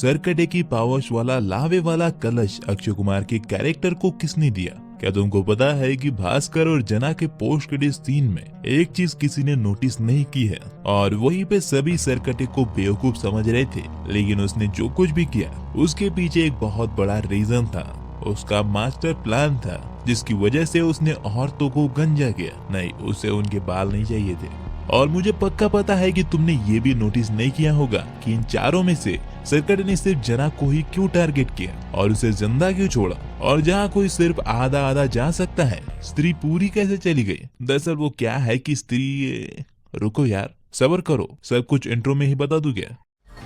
सरकटे की पावश वाला लावे वाला कलश अक्षय कुमार के कैरेक्टर को किसने दिया? क्या तुमको पता है कि भास्कर और जना के पोस्ट क्रेडिट सीन में एक चीज किसी ने नोटिस नहीं की है, और वहीं पे सभी सरकटे को बेवकूफ समझ रहे थे, लेकिन उसने जो कुछ भी किया उसके पीछे एक बहुत बड़ा रीजन था। उसका मास्टर प्लान था जिसकी वजह से उसने औरतों को गंजा किया। नहीं, उसे उनके बाल नहीं चाहिए थे। और मुझे पक्का पता है कि तुमने ये भी नोटिस नहीं किया होगा कि इन चारों में से सरकटे ने सिर्फ जना को ही क्यों टारगेट किया और उसे जिंदा क्यों छोड़ा, और जहाँ कोई सिर्फ आधा आधा जा सकता है, स्त्री पूरी कैसे चली गई? दरअसल वो क्या है कि स्त्री, रुको यार, सब्र करो, सब कुछ इंट्रो में ही बता दूं क्या?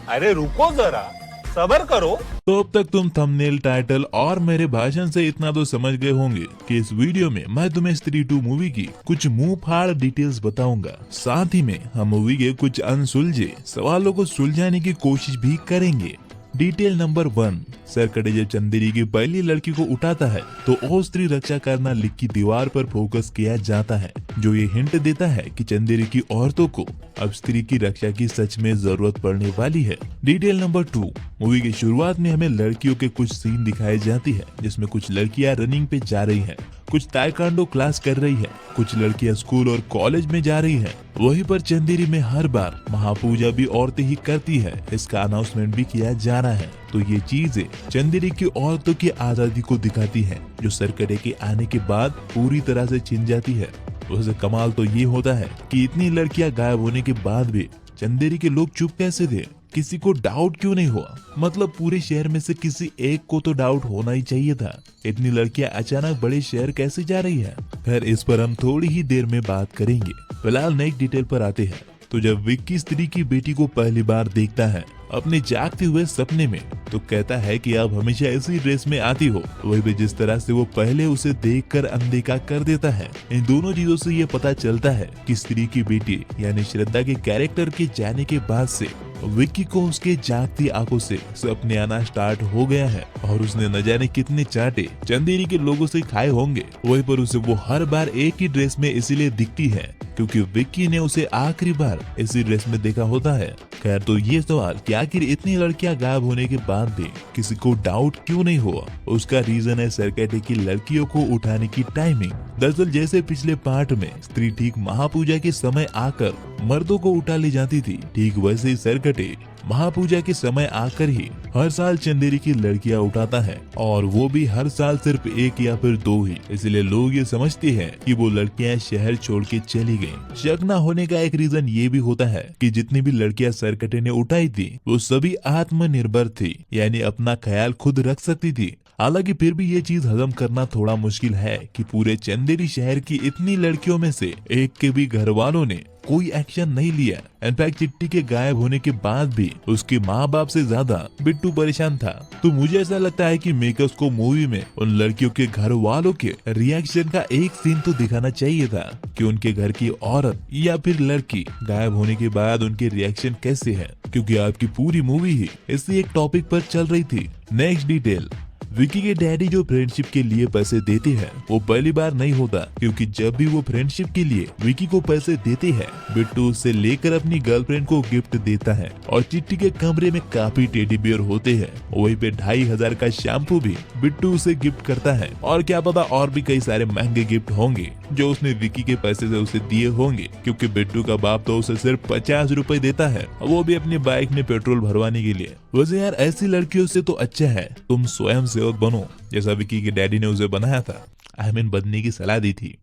अरे रुको जरा, सब्र करो। तो अब तक तुम थंबनेल, टाइटल और मेरे भाषण से इतना तो समझ गए होंगे कि इस वीडियो में मैं तुम्हें स्त्री 2 मूवी की कुछ मुंह फाड़ डिटेल्स बताऊंगा। साथ ही में हम मूवी के कुछ अनसुलझे सवालों को सुलझाने की कोशिश भी करेंगे। डिटेल नंबर 1, सरकटे जब चंदेरी की पहली लड़की को उठाता है तो ओ स्त्री रक्षा करना लिख की दीवार पर फोकस किया जाता है, जो ये हिंट देता है कि चंदेरी की औरतों को अब स्त्री की रक्षा की सच में जरूरत पड़ने वाली है। डिटेल नंबर 2, मूवी की शुरुआत में हमें लड़कियों के कुछ सीन दिखाई जाती है, जिसमें कुछ लड़कियां रनिंग पे जा रही हैं, कुछ ताइक्वांडो क्लास कर रही है, कुछ लड़कियां स्कूल और कॉलेज में जा रही हैं। वहीं पर चंदेरी में हर बार महापूजा भी औरतें ही करती है, इसका अनाउंसमेंट भी किया जा रहा है। तो ये चीजें चंदेरी की औरतों की आजादी को दिखाती है, जो सरकटे के आने के बाद पूरी तरह से छिन जाती है। उससे कमाल तो ये होता है कि इतनी लड़कियां गायब होने के बाद भी चंदेरी के लोग चुप कैसे थे? किसी को डाउट क्यों नहीं हुआ? मतलब पूरे शहर में से किसी एक को तो डाउट होना ही चाहिए था। इतनी लड़कियां अचानक बड़े शहर कैसे जा रही है? खैर, इस पर हम थोड़ी ही देर में बात करेंगे। फिलहाल नेक्स्ट डिटेल पर आते हैं। तो जब विक्की स्त्री की बेटी को पहली बार देखता है अपने जागते हुए सपने में, तो कहता है कि आप हमेशा इसी ड्रेस में आती हो। वही भी जिस तरह से वो पहले उसे देखकर अनदेखा कर देता है। इन दोनों चीजों से ये पता चलता है कि स्त्री की बेटी यानी श्रद्धा के कैरेक्टर के जाने के बाद से विक्की को उसके जागती आंखों से सपने आना स्टार्ट हो गया है, और उसने न जाने कितने चाटे चंदेरी के लोगों से खाए होंगे। वहीं पर उसे वो हर बार एक ही ड्रेस में इसीलिए दिखती है क्योंकि विक्की ने उसे आखिरी बार इसी ड्रेस में देखा होता है। खैर, तो ये सवाल कि आखिर इतनी लड़कियां गायब होने के बाद भी किसी को डाउट क्यों नहीं हुआ, उसका रीजन है सरकटे की लड़कियों को उठाने की टाइमिंग। दरअसल जैसे पिछले पार्ट में स्त्री ठीक महापूजा के समय आकर मर्दों को उठा ले जाती थी, ठीक वैसे ही सरकटे महापूजा के समय आकर ही हर साल चंदेरी की लड़कियां उठाता है, और वो भी हर साल सिर्फ एक या फिर 2 ही। इसलिए लोग ये समझते हैं कि वो लड़कियां शहर छोड़ के चली गयी। शक न होने का एक रीजन ये भी होता है कि जितनी भी लड़कियां सरकटे ने उठाई थी वो सभी आत्मनिर्भर थी, यानी अपना ख्याल खुद रख सकती थी। हालांकि फिर भी ये चीज हजम करना थोड़ा मुश्किल है कि पूरे चंदेरी शहर की इतनी लड़कियों में से एक के भी घर वालों ने कोई एक्शन नहीं लिया। इनफैक्ट चिट्टी के गायब होने के बाद भी उसके माँ बाप से ज्यादा बिट्टू परेशान था। तो मुझे ऐसा लगता है कि मेकर्स को मूवी में उन लड़कियों के घर वालों के रिएक्शन का एक सीन तो दिखाना चाहिए था कि उनके घर की औरत या फिर लड़की गायब होने के बाद उनके रिएक्शन कैसे है, क्योंकि आपकी पूरी मूवी ही इसी एक टॉपिक पर चल रही थी। नेक्स्ट डिटेल, विकी के डैडी जो फ्रेंडशिप के लिए पैसे देते हैं वो पहली बार नहीं होता, क्योंकि जब भी वो फ्रेंडशिप के लिए विकी को पैसे देते हैं, बिट्टू उससे लेकर अपनी गर्लफ्रेंड को गिफ्ट देता है, और चिट्टी के कमरे में काफी टेडी बियर होते हैं। वहीं पे 2500 का शैम्पू भी बिट्टू उसे गिफ्ट करता है, और क्या पता और भी कई सारे महंगे गिफ्ट होंगे जो उसने विकी के पैसे से उसे दिए होंगे, क्योंकि बिट्टू का बाप तो उसे सिर्फ 50 रुपए देता है, वो भी अपनी बाइक में पेट्रोल भरवाने के लिए। वैसे यार, ऐसी लड़कियों से तो अच्छा है तुम स्वयं सेवक बनो, जैसा विकी के डैडी ने उसे बनाया था। आई मीन बनने की सलाह दी थी।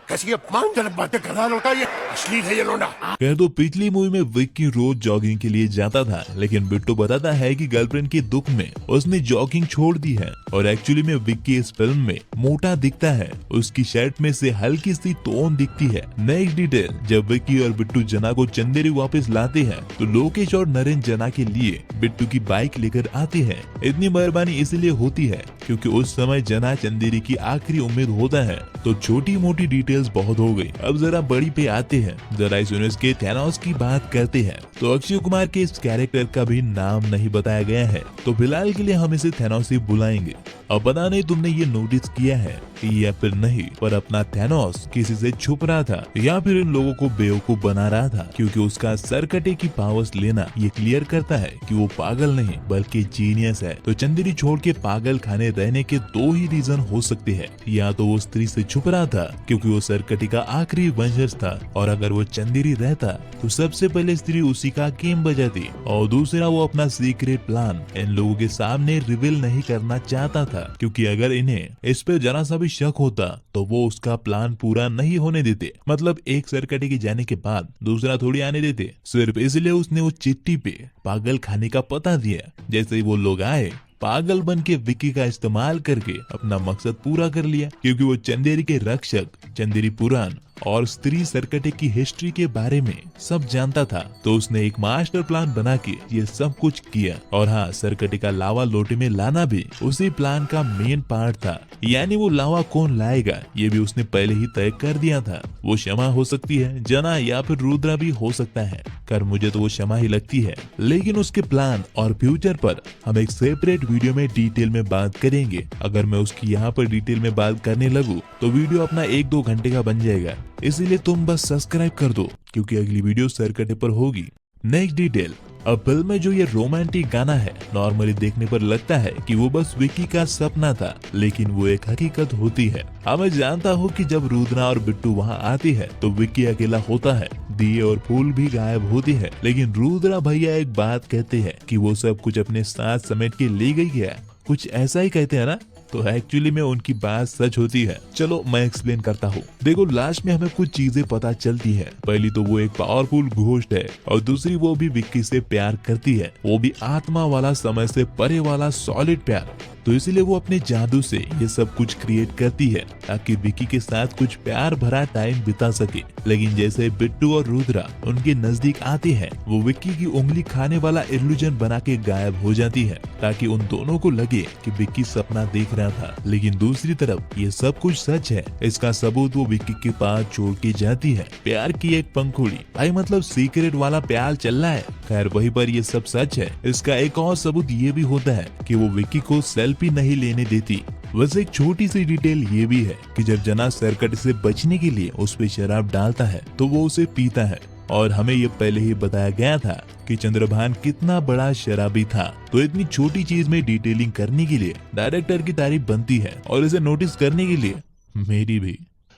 कैसी अपमानजनक बातें कर रहा लौटा, ये अश्लील है ये लौंडा। कह तो पिछली मूवी में विक्की रोज जॉगिंग के लिए जाता था, लेकिन बिट्टू बताता है कि गर्लफ्रेंड के दुख में उसने जॉगिंग छोड़ दी है, और एक्चुअली में विक्की इस फिल्म में मोटा दिखता है, उसकी शर्ट में से हल्की सी तोन दिखती है। नेक्स्ट डिटेल, जब विक्की और बिट्टू जना को चंदेरी वापस लाते हैं तो लोकेश और नरेंद्र जना के लिए बिट्टू की बाइक लेकर आते हैं। इतनी मेहरबानी इसलिए होती है क्योंकि उस समय जना चंदेरी की आखिरी उम्मीद होता है। तो छोटी मोटी डिटेल्स बहुत हो गई, अब जरा बड़ी पे आते हैं। जरा इस यूनिवर्स के थैनोस की बात करते हैं। तो अक्षय कुमार के इस कैरेक्टर का भी नाम नहीं बताया गया है, तो फिलहाल के लिए हम इसे थैनोस ही बुलाएंगे। अब पता नहीं तुमने ये नोटिस किया है या फिर नहीं, पर अपना थैनोस किसी से छुप रहा था या फिर इन लोगों को बेवकूफ बना रहा था, क्योंकि उसका सरकटे की पावर्स लेना ये क्लियर करता है कि वो पागल नहीं बल्कि जीनियस है। तो चंदेरी छोड़ के पागल खाने रहने के दो ही रीजन हो सकते हैं, या तो वो स्त्री से छुप रहा था क्योंकि वो सरकटे का आखिरी वंशज था, और अगर वो चंदेरी रहता तो सबसे पहले स्त्री उसी का गेम बजाती, और दूसरा वो अपना सीक्रेट प्लान इन लोगों के सामने रिवील नहीं करना चाहता था, क्योंकि अगर इन्हें इस पे जरा सा भी शक होता तो वो उसका प्लान पूरा नहीं होने देते। मतलब एक सरकटे के जाने के बाद दूसरा थोड़ी आने देते, सिर्फ इसलिए उसने वो चिट्ठी पे पागल खाने का पता दिया। जैसे ही वो लोग आए, पागल बन के विक्की का इस्तेमाल करके अपना मकसद पूरा कर लिया, क्योंकि वो चंदेरी के रक्षक, चंदेरी पुराण और स्त्री सरकटे की हिस्ट्री के बारे में सब जानता था। तो उसने एक मास्टर प्लान बना के ये सब कुछ किया। और हाँ, सरकटे का लावा लोटे में लाना भी उसी प्लान का मेन पार्ट था। यानी वो लावा कौन लाएगा ये भी उसने पहले ही तय कर दिया था। वो क्षमा हो सकती है, जना या फिर रुद्रा भी हो सकता है, कर मुझे तो वो क्षमा ही लगती है। लेकिन उसके प्लान और फ्यूचर पर हम एक सेपरेट वीडियो में डिटेल में बात करेंगे। अगर मैं उसकी यहाँ पर डिटेल में बात करने लगूँ तो वीडियो अपना 1-2 घंटे का बन जाएगा, इसीलिए तुम बस सब्सक्राइब कर दो, क्योंकि अगली वीडियो सरकटे पर होगी। नेक्स्ट डिटेल, अब फिल्म में जो ये रोमांटिक गाना है, नॉर्मली देखने पर लगता है कि वो बस विक्की का सपना था, लेकिन वो एक हकीकत होती है। हाँ, मैं जानता हूँ कि जब रुद्रा और बिट्टू वहाँ आती है तो विक्की अकेला होता है, दिए और फूल भी गायब होती है, लेकिन रुद्रा भैया एक बात कहते हैं कि वो सब कुछ अपने साथ समेट के ले गई है, कुछ ऐसा ही कहते हैं ना। तो एक्चुअली में उनकी बात सच होती है। चलो मैं एक्सप्लेन करता हूँ। देखो, लास्ट में हमें कुछ चीजें पता चलती है। पहली तो वो एक पावरफुल घोस्ट है, और दूसरी वो भी विक्की से प्यार करती है, वो भी आत्मा वाला, समय से परे वाला सॉलिड प्यार। तो इसीलिए वो अपने जादू से ये सब कुछ क्रिएट करती है ताकि विक्की के साथ कुछ प्यार भरा टाइम बिता सके। लेकिन जैसे बिट्टू और रुद्रा उनके नजदीक आती है, वो विक्की की उंगली खाने वाला इल्यूजन बना के गायब हो जाती है, ताकि उन दोनों को लगे कि विक्की सपना देख रहा था। लेकिन दूसरी तरफ ये सब कुछ सच है, इसका सबूत वो विक्की के पास छोड़ के जाती है। प्यार की एक पंखुड़ी, भाई मतलब सीक्रेट वाला प्यार चल रहा है। खैर, वहीं पर ये सब सच है। इसका एक और सबूत ये भी होता है कि वो विक्की को सेल्फी नहीं लेने देती। वैसे एक छोटी सी डिटेल ये भी है कि जब जना सरकट से बचने के लिए उस पे शराब डालता है तो वो उसे पीता है, और हमें ये पहले ही बताया गया था कि चंद्रभान कितना बड़ा शराबी था। तो इतनी छोटी चीज में डिटेलिंग करने के लिए डायरेक्टर की तारीफ बनती है, और इसे नोटिस करने के लिए मेरी भी।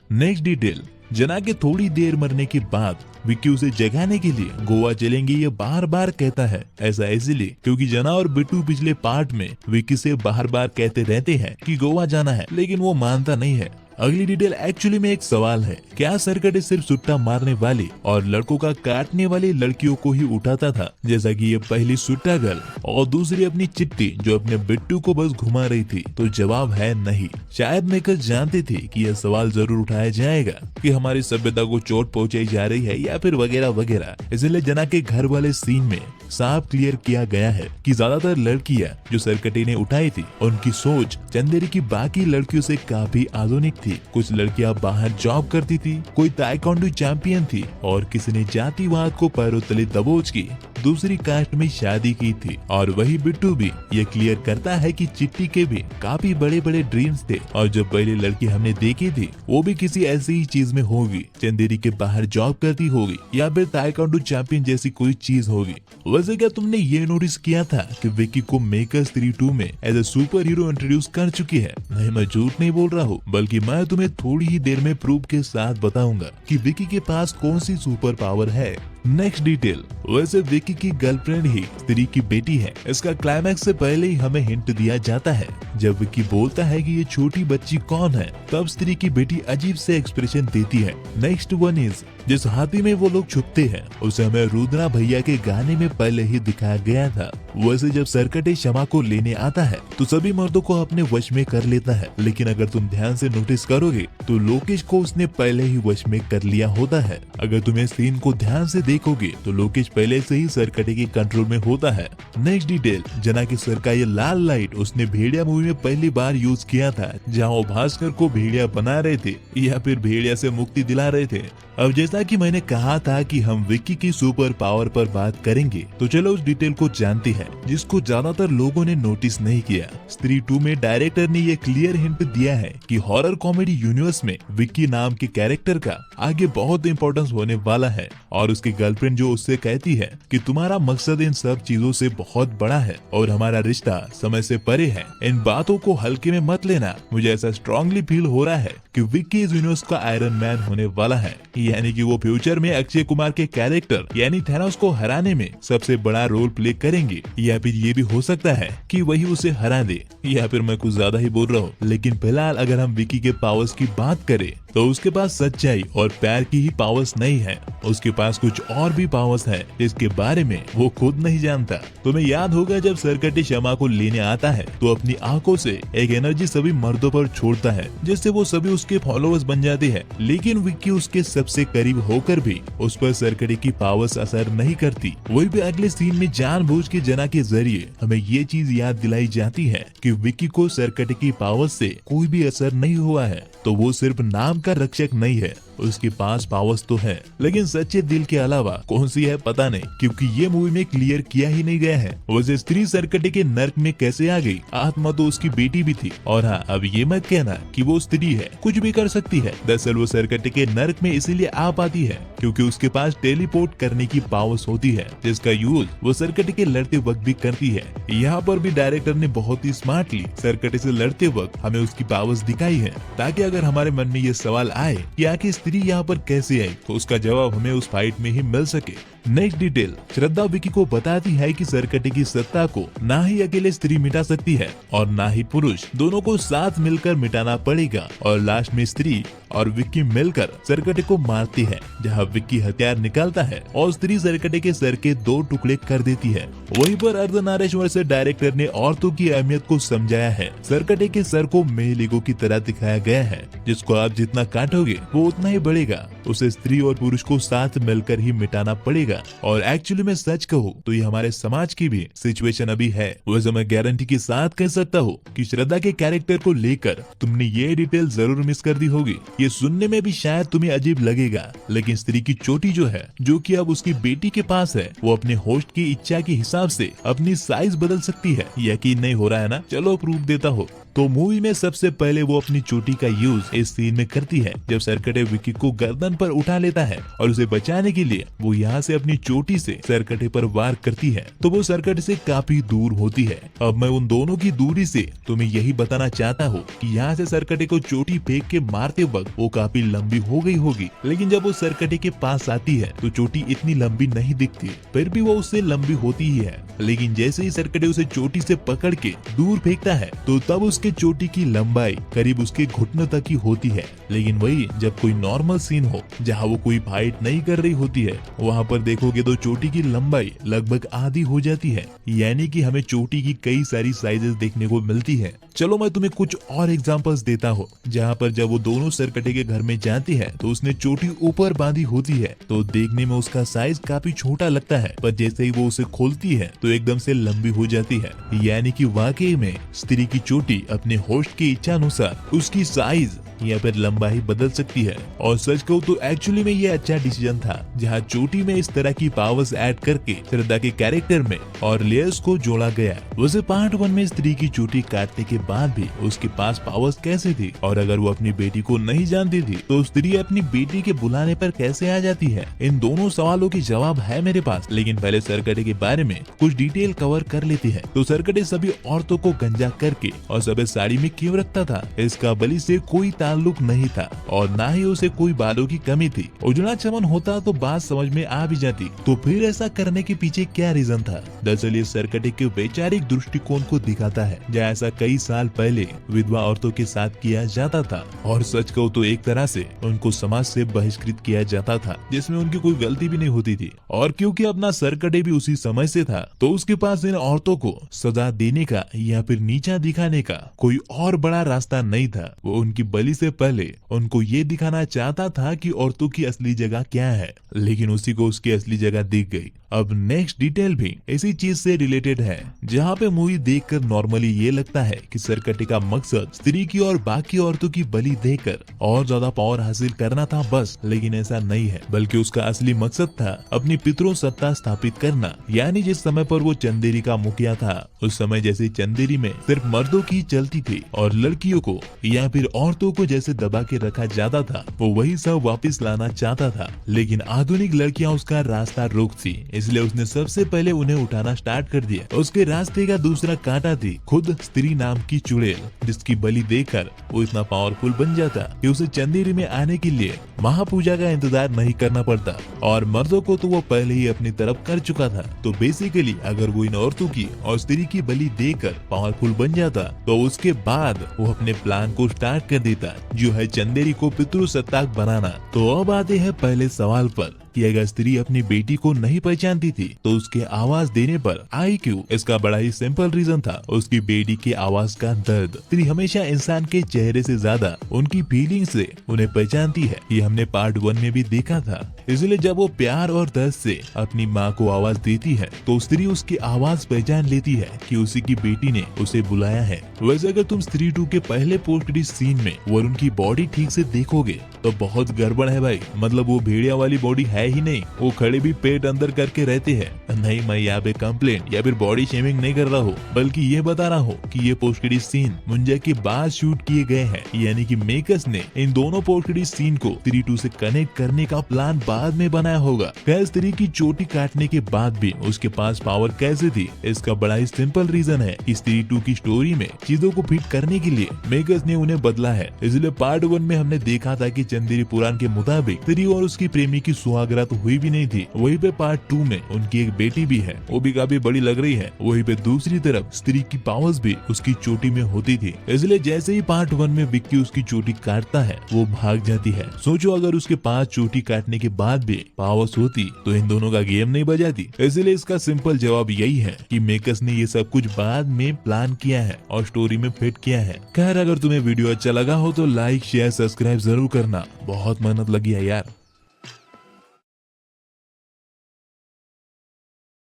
नेक्स्ट डिटेल, जना के थोड़ी देर मरने के बाद विक्की उसे जगाने के लिए गोवा चलेंगे ये बार बार कहता है। ऐसा इसलिए क्योंकि जना और बिट्टू पिछले पार्ट में विक्की से बार बार कहते रहते हैं कि गोवा जाना है, लेकिन वो मानता नहीं है। अगली डिटेल एक्चुअली में एक सवाल है, क्या सरकटे सिर्फ सुट्टा मारने वाली और लड़कों का काटने वाली लड़कियों को ही उठाता था, जैसा कि ये पहली सुट्टा गर्ल और दूसरी अपनी चिट्टी जो अपने बिट्टू को बस घुमा रही थी? तो जवाब है नहीं। शायद मेकर्स जानते थे कि यह सवाल जरूर उठाया जाएगा कि हमारी सभ्यता को चोट पहुंचाई जा रही है या फिर वगैरह वगैरह, इसलिए जना के घर वाले सीन में साफ क्लियर किया गया है कि ज्यादातर लड़कियां जो सरकटे ने उठाई थी उनकी सोच चंदेरी की बाकी लड़कियों से काफी आधुनिक थी। कुछ लड़कियां बाहर जॉब करती थी, कोई ताइक्वांडो चैंपियन थी, और किसी ने जातिवाद को पैरों तले दबोच की दूसरी कास्ट में शादी की थी। और वही बिट्टू भी ये क्लियर करता है कि चिट्टी के भी काफी बड़े बड़े ड्रीम्स थे, और जो पहली लड़की हमने देखी थी वो भी किसी ऐसी ही चीज में होगी, चंदेरी के बाहर जॉब करती होगी या फिर ताइक्वांडो चैंपियन जैसी कोई चीज होगी। वैसे क्या तुमने ये नोटिस किया था कि विक्की को मेकर्स 3-2 में as a super hero introduce कर चुकी है? नहीं, मैं झूठ नहीं बोल रहा हूँ, बल्कि मैं तुम्हें थोड़ी ही देर में प्रूफ के साथ बताऊंगा कि विक्की के पास कौन सी सुपर पावर है। नेक्स्ट डिटेल, वैसे विक्की की गर्लफ्रेंड ही स्त्री की बेटी है। इसका क्लाइमैक्स से पहले ही हमें हिंट दिया जाता है। जब विक्की बोलता है कि ये छोटी बच्ची कौन है, तब स्त्री की बेटी अजीब से एक्सप्रेशन देती है। नेक्स्ट वन इज, जिस हाथी में वो लोग छुपते हैं उसे हमें रुद्रा भैया के गाने में पहले ही दिखाया गया था। वैसे जब सरकटे क्षमा को लेने आता है तो सभी मर्दों को अपने वश में कर लेता है, लेकिन अगर तुम ध्यान से नोटिस करोगे तो लोकेश को उसने पहले ही वश में कर लिया होता है। अगर तुम इस सीन को ध्यान से देखोगे तो लोकेश पहले से ही सरकटे के कंट्रोल में होता है। नेक्स्ट डिटेल, जना की सर का ये लाल लाइट उसने भेड़िया मूवी में पहली बार यूज किया था, जहाँ वो भास्कर को भेड़िया बना रहे थे या फिर भेड़िया से मुक्ति दिला रहे थे। अब जैसा कि मैंने कहा था कि हम विक्की की सुपर पावर पर बात करेंगे, तो चलो उस डिटेल को जानते हैं जिसको ज्यादातर लोगों ने नोटिस नहीं किया। स्त्री 2 में डायरेक्टर ने ये क्लियर हिंट दिया है कि हॉरर कॉमेडी यूनिवर्स में विक्की नाम के कैरेक्टर का आगे बहुत इंपॉर्टेंस होने वाला है, और उसकी गर्लफ्रेंड जो उससे कहती है कि तुम्हारा मकसद इन सब चीजों से बहुत बड़ा है और हमारा रिश्ता समय से परे है, इन बातों को हल्के में मत लेना। मुझे ऐसा स्ट्रांगली फील हो रहा है कि विक्की इस यूनिवर्स का आयरन मैन होने वाला है, यानी कि वो फ्यूचर में अक्षय कुमार के कैरेक्टर यानी थैनोस को हराने में सबसे बड़ा रोल प्ले करेंगे, या फिर ये भी हो सकता है कि वही उसे हरा दे, या फिर मैं कुछ ज्यादा ही बोल रहा हूँ। लेकिन फिलहाल अगर हम विक्की के पावर्स की बात करें तो उसके पास सच्चाई और प्यार की ही पावर्स नहीं है, उसके पास कुछ और भी पावर्स है जिसके बारे में वो खुद नहीं जानता। तुम्हें याद होगा जब सरकटे क्षमा को लेने आता है तो अपनी आंखों से एक एनर्जी सभी मर्दों पर छोड़ता है, जिससे वो सभी उसके फॉलोअर्स बन जाते हैं। लेकिन विक्की उसके सबसे करीब होकर भी उस पर सरकटे की पावर्स असर नहीं करती। वही भी अगले सीन में जानबूझ के जना के जरिए हमें ये चीज याद दिलाई जाती है कि विक्की को सरकटे की पावर्स से कोई भी असर नहीं हुआ है, तो वो सिर्फ नाम का रक्षक नहीं है, उसके पास पावर्स तो है, लेकिन सच्चे दिल के अलावा कौन सी है पता नहीं, क्योंकि ये मूवी में क्लियर किया ही नहीं गया है। वैसे स्त्री सरकटे के नर्क में कैसे आ गई, आत्मा तो उसकी बेटी भी थी। और हाँ, अब ये मत कहना कि वो स्त्री है, कुछ भी कर सकती है। दरअसल वो सरकटे के नर्क में इसीलिए आ पाती है क्योंकि उसके पास टेलीपोर्ट करने की पावर्स होती है, जिसका यूज वो सरकटे के लड़ते वक्त भी करती है। यहाँ पर भी डायरेक्टर ने बहुत ही स्मार्टली सरकटे से लड़ते वक्त हमें उसकी पावर्स दिखाई है, ताकि अगर हमारे मन में ये सवाल आए कि आखिर स्त्री यहाँ पर कैसे आई, तो उसका जवाब हमें उस फाइट में ही मिल सके। नेक्स्ट डिटेल, श्रद्धा विक्की को बताती है कि सरकटे की सत्ता को ना ही अकेले स्त्री मिटा सकती है और ना ही पुरुष, दोनों को साथ मिलकर मिटाना पड़ेगा। और लास्ट में स्त्री और विक्की मिलकर सरकटे को मारती है, जहां विक्की हथियार निकालता है और स्त्री सरकटे के सर के 2 टुकड़े कर देती है। वहीं पर अर्धनारेश्वर से डायरेक्टर ने औरतों की अहमियत को समझाया है। सरकटे के सर को मेल ईगो की तरह दिखाया गया है, जिसको आप जितना काटोगे वो उतना ही बढ़ेगा। उसे स्त्री और पुरुष को साथ मिलकर ही मिटाना पड़ेगा। और एक्चुअली मैं सच कहूँ तो ये हमारे समाज की भी सिचुएशन अभी है। वैसे मैं गारंटी के साथ कह सकता हूँ कि श्रद्धा के कैरेक्टर को लेकर तुमने ये डिटेल जरूर मिस कर दी होगी। ये सुनने में भी शायद तुम्हें अजीब लगेगा, लेकिन स्त्री की चोटी जो है, जो कि अब उसकी बेटी के पास है, वो अपने होस्ट की इच्छा के हिसाब से अपनी साइज बदल सकती है। यकीन नहीं हो रहा है ना? चलो प्रूफ देता हूँ। तो मूवी में सबसे पहले वो अपनी चोटी का यूज इस सीन में करती है, जब सरकटे विक्की को गर्दन पर उठा लेता है और उसे बचाने के लिए वो यहाँ से अपनी चोटी से सरकटे पर वार करती है, तो वो सरकटे से काफी दूर होती है। अब मैं उन दोनों की दूरी से तुम्हें यही बताना चाहता हूँ कि यहाँ से सरकटे को चोटी फेंक के मारते वक्त वो काफी लंबी हो गई होगी, लेकिन जब वो सरकटे के पास आती है तो चोटी इतनी लंबी नहीं दिखती, फिर भी वो उससे लंबी होती ही है। लेकिन जैसे ही सरकटे उसे चोटी से पकड़ के दूर फेंकता है, तो तब उसके चोटी की लंबाई करीब उसके घुटनों तक ही होती है। लेकिन वही जब कोई नॉर्मल सीन हो जहाँ वो कोई फाइट नहीं कर रही होती है, वहाँ पर देखोगे तो चोटी की लंबाई लगभग आधी हो जाती है, यानी कि हमें चोटी की कई सारी साइजेस देखने को मिलती है। चलो मैं तुम्हें कुछ और एग्जांपल्स देता हूँ, जहाँ पर जब वो दोनों सरकटे के घर में जाती है तो उसने चोटी ऊपर बांधी होती है, तो देखने में उसका साइज काफी छोटा लगता है, पर जैसे ही वो उसे खोलती है तो एकदम से लंबी हो जाती है। यानी कि वाकई में स्त्री की चोटी अपने होस्ट की इच्छा अनुसार उसकी साइज या फिर लंबाई बदल सकती है। और सच कहूं तो एक्चुअली में ये अच्छा डिसीजन था, जहां चोटी में इस तरह की पावर्स ऐड करके श्रद्धा के कैरेक्टर में और लेयर्स को जोड़ा गया। वैसे पार्ट 1 में स्त्री की चोटी काटने के बाद भी उसके पास पावर्स कैसे थी, और अगर वो अपनी बेटी को नहीं जानती थी तो स्त्री अपनी बेटी के बुलाने पर कैसे आ जाती है? इन दोनों सवालों के जवाब है मेरे पास, लेकिन पहले सरकटे के बारे में कुछ डिटेल कवर कर लेती है। तो सरकटे सभी औरतों को गंजा करके और सफेद साड़ी में क्यों रखता था? इसका बलि से कोई ताल्लुक नहीं था और ना ही उसे कोई बालों की कमी थी। उजड़ा चमन होता तो बात समझ में आ भी जाती, तो फिर ऐसा करने के पीछे क्या रीजन था? दरअसल ये सरकटे के वैचारिक दृष्टिकोण को दिखाता है, जहाँ ऐसा कई साल पहले विधवा औरतों के साथ किया जाता था, और सच कहूं तो एक तरह से उनको समाज से बहिष्कृत किया जाता था, जिसमें उनकी कोई गलती भी नहीं होती थी। और क्योंकि अपना सरकटे भी उसी समय से था, तो उसके पास इन औरतों को सजा देने का या फिर नीचा दिखाने का कोई और बड़ा रास्ता नहीं था। वो उनकी बलि से पहले उनको ये दिखाना चाहता था कि औरतों की असली जगह क्या है, लेकिन उसी को उसकी असली जगह दिख गई। अब नेक्स्ट डिटेल भी इसी चीज से रिलेटेड है, जहाँ पे मूवी देखकर नॉर्मली ये लगता है कि सरकटे का मकसद स्त्री की और बाकी औरतों की बलि देकर और ज्यादा पावर हासिल करना था बस, लेकिन ऐसा नहीं है, बल्कि उसका असली मकसद था अपनी पितरों सत्ता स्थापित करना। यानी जिस समय पर वो चंदेरी का मुखिया था, उस समय जैसे चंदेरी में सिर्फ मर्दों की चलती थी और लड़कियों को या फिर औरतों को जैसे दबा के रखा जाता था, वो वही सब वापस लाना चाहता था। लेकिन आधुनिक लड़कियां उसका रास्ता रोकती, इसलिए उसने सबसे पहले उन्हें उठाना स्टार्ट कर दिया। उसके रास्ते का दूसरा कांटा थी खुद स्त्री नाम की चुड़ैल, जिसकी बलि देकर वो इतना पावरफुल बन जाता कि उसे चंदेरी में आने के लिए महापूजा का इंतजार नहीं करना पड़ता, और मर्दों को तो वो पहले ही अपनी तरफ कर चुका था। तो बेसिकली अगर वो इन औरतों की और स्त्री की बलि देकर पावरफुल बन जाता, तो उसके बाद वो अपने प्लान को स्टार्ट कर देता, जो है चंदेरी को पितृसत्ताक बनाना। तो अब आते हैं पहले सवाल पर कि अगर स्त्री अपनी बेटी को नहीं पहचानती थी तो उसके आवाज देने पर आई क्यों? इसका बड़ा ही सिंपल रीजन था, उसकी बेटी की आवाज का दर्द। स्त्री हमेशा इंसान के चेहरे से ज्यादा उनकी फीलिंग से उन्हें पहचानती है, ये हमने पार्ट 1 में भी देखा था। इसलिए जब वो प्यार और दर्द से अपनी माँ को आवाज देती है तो स्त्री उसकी आवाज पहचान लेती है कि उसी की बेटी ने उसे बुलाया है। वैसे अगर तुम स्त्री 2 के पहले पोस्ट क्रेडिट सीन में वरुण की बॉडी ठीक से देखोगे तो बहुत गड़बड़ है भाई। मतलब वो भेड़िया वाली बॉडी है ही नहीं, वो खड़े भी पेट अंदर करके रहते हैं। नहीं, मैं यहाँ पे कंप्लेंट या फिर बॉडी शेमिंग नहीं कर रहा हूँ, बल्कि ये बता रहा हूँ कि ये पोस्ट क्रेडिट सीन मुंजा के बाद शूट किए गए हैं। यानी कि मेकर्स ने इन दोनों पोस्ट क्रेडिट सीन को स्त्री 2 से कनेक्ट करने का प्लान बाद में बनाया होगा। खैर, स्त्री की चोटी काटने के बाद भी उसके पास पावर कैसे थी? इसका बड़ा ही सिंपल रीजन है कि स्त्री 2 की स्टोरी में चीजों को फिट करने के लिए मेकर्स ने उन्हें बदला है। इसलिए पार्ट 1 में हमने देखा था कि चंदेरी पुराण के मुताबिक स्त्री और उसकी प्रेमी की सुहागरात हुई भी नहीं थी। वहीं पे पार्ट 2 में उनकी एक बेटी भी है, वो भी काफी बड़ी लग रही है। वहीं पे दूसरी तरफ स्त्री की पावर्स भी उसकी चोटी में होती थी। इसलिए जैसे ही पार्ट 1 में विक्की उसकी चोटी काटता है, वो भाग जाती है। सोचो अगर उसके पास चोटी काटने के बाद भी पावर्स होती तो इन दोनों का गेम नहीं बजाती। इसलिए इसका सिंपल जवाब यही है कि मेकर्स ने ये सब कुछ बाद में प्लान किया है और स्टोरी में फिट किया है। खैर, अगर तुम्हें वीडियो अच्छा लगा हो तो लाइक शेयर सब्सक्राइब जरूर करना, बहुत मेहनत लगी है यार।